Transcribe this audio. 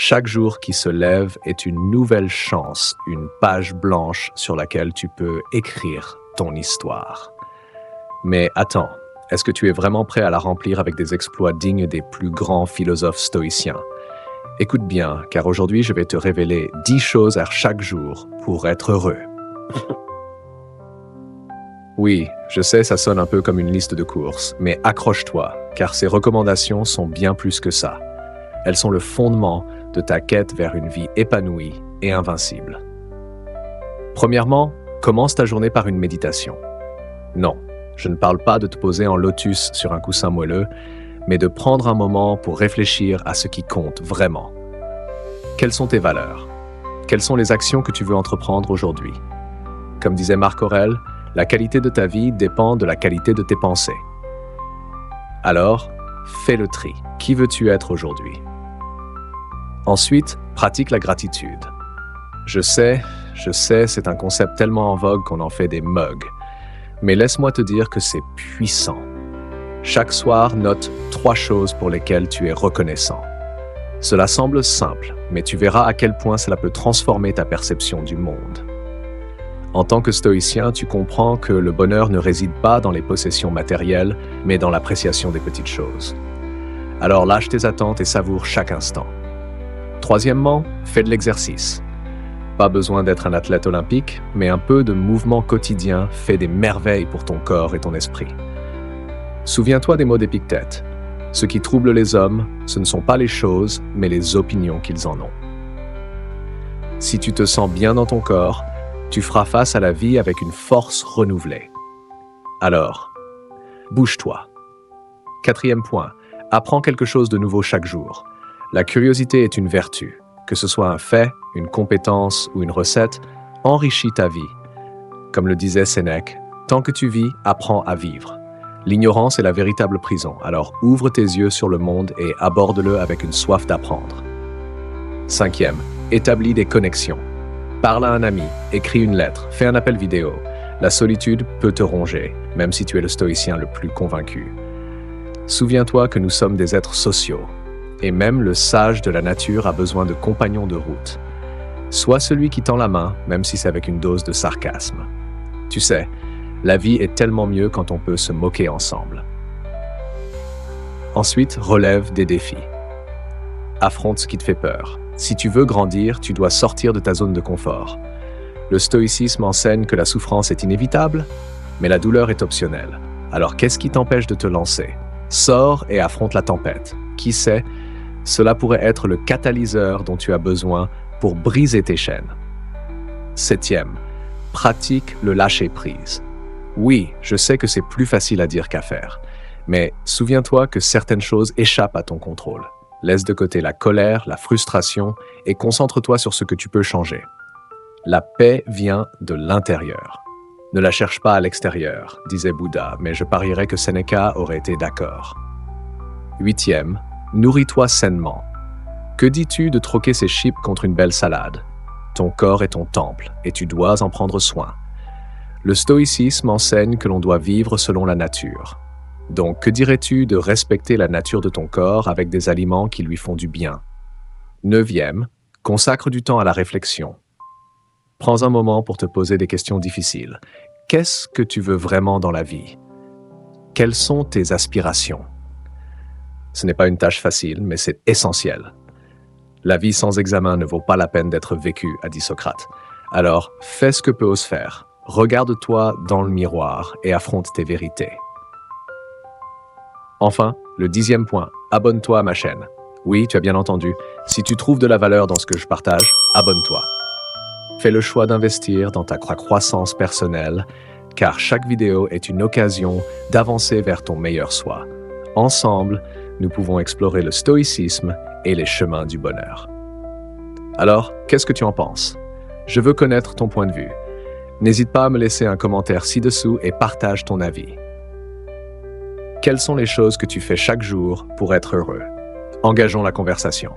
Chaque jour qui se lève est une nouvelle chance, une page blanche sur laquelle tu peux écrire ton histoire. Mais attends, est-ce que tu es vraiment prêt à la remplir avec des exploits dignes des plus grands philosophes stoïciens? Écoute bien, car aujourd'hui je vais te révéler 10 choses à chaque jour pour être heureux. Oui, je sais, ça sonne un peu comme une liste de courses, mais accroche-toi, car ces recommandations sont bien plus que ça. Elles sont le fondement de ta quête vers une vie épanouie et invincible. Premièrement, commence ta journée par une méditation. Non, je ne parle pas de te poser en lotus sur un coussin moelleux, mais de prendre un moment pour réfléchir à ce qui compte vraiment. Quelles sont tes valeurs? Quelles sont les actions que tu veux entreprendre aujourd'hui? Comme disait Marc Aurèle, la qualité de ta vie dépend de la qualité de tes pensées. Alors, fais le tri. Qui veux-tu être aujourd'hui? Ensuite, pratique la gratitude. Je sais, c'est un concept tellement en vogue qu'on en fait des mugs. Mais laisse-moi te dire que c'est puissant. Chaque soir, note 3 choses pour lesquelles tu es reconnaissant. Cela semble simple, mais tu verras à quel point cela peut transformer ta perception du monde. En tant que stoïcien, tu comprends que le bonheur ne réside pas dans les possessions matérielles, mais dans l'appréciation des petites choses. Alors lâche tes attentes et savoure chaque instant. Troisièmement, fais de l'exercice. Pas besoin d'être un athlète olympique, mais un peu de mouvement quotidien fait des merveilles pour ton corps et ton esprit. Souviens-toi des mots d'Épictète. Ce qui trouble les hommes, ce ne sont pas les choses, mais les opinions qu'ils en ont. Si tu te sens bien dans ton corps, tu feras face à la vie avec une force renouvelée. Alors, bouge-toi. Quatrième point, apprends quelque chose de nouveau chaque jour. La curiosité est une vertu. Que ce soit un fait, une compétence ou une recette, enrichis ta vie. Comme le disait Sénèque, tant que tu vis, apprends à vivre. L'ignorance est la véritable prison, alors ouvre tes yeux sur le monde et aborde-le avec une soif d'apprendre. Cinquième, établis des connexions. Parle à un ami, écris une lettre, fais un appel vidéo. La solitude peut te ronger, même si tu es le stoïcien le plus convaincu. Souviens-toi que nous sommes des êtres sociaux, et même le sage de la nature a besoin de compagnons de route. Sois celui qui tend la main, même si c'est avec une dose de sarcasme. Tu sais, la vie est tellement mieux quand on peut se moquer ensemble. Ensuite, relève des défis. Affronte ce qui te fait peur. Si tu veux grandir, tu dois sortir de ta zone de confort. Le stoïcisme enseigne que la souffrance est inévitable, mais la douleur est optionnelle. Alors qu'est-ce qui t'empêche de te lancer? Sors et affronte la tempête. Qui sait, cela pourrait être le catalyseur dont tu as besoin pour briser tes chaînes. Septième, pratique le lâcher-prise. Oui, je sais que c'est plus facile à dire qu'à faire, mais souviens-toi que certaines choses échappent à ton contrôle. Laisse de côté la colère, la frustration et concentre-toi sur ce que tu peux changer. La paix vient de l'intérieur. Ne la cherche pas à l'extérieur, disait Bouddha, mais je parierais que Sénéca aurait été d'accord. Huitième, nourris-toi sainement. Que dis-tu de troquer ces chips contre une belle salade? Ton corps est ton temple et tu dois en prendre soin. Le stoïcisme enseigne que l'on doit vivre selon la nature. Donc, que dirais-tu de respecter la nature de ton corps avec des aliments qui lui font du bien? Neuvième, consacre du temps à la réflexion. Prends un moment pour te poser des questions difficiles. Qu'est-ce que tu veux vraiment dans la vie? Quelles sont tes aspirations? Ce n'est pas une tâche facile, mais c'est essentiel. La vie sans examen ne vaut pas la peine d'être vécue, a dit Socrate. Alors, fais ce que peut ose faire. Regarde-toi dans le miroir et affronte tes vérités. Enfin, le 10e point, abonne-toi à ma chaîne. Oui, tu as bien entendu, si tu trouves de la valeur dans ce que je partage, abonne-toi. Fais le choix d'investir dans ta croissance personnelle, car chaque vidéo est une occasion d'avancer vers ton meilleur soi. Ensemble, nous pouvons explorer le stoïcisme et les chemins du bonheur. Alors, qu'est-ce que tu en penses? Je veux connaître ton point de vue. N'hésite pas à me laisser un commentaire ci-dessous et partage ton avis. Quelles sont les choses que tu fais chaque jour pour être heureux? Engageons la conversation.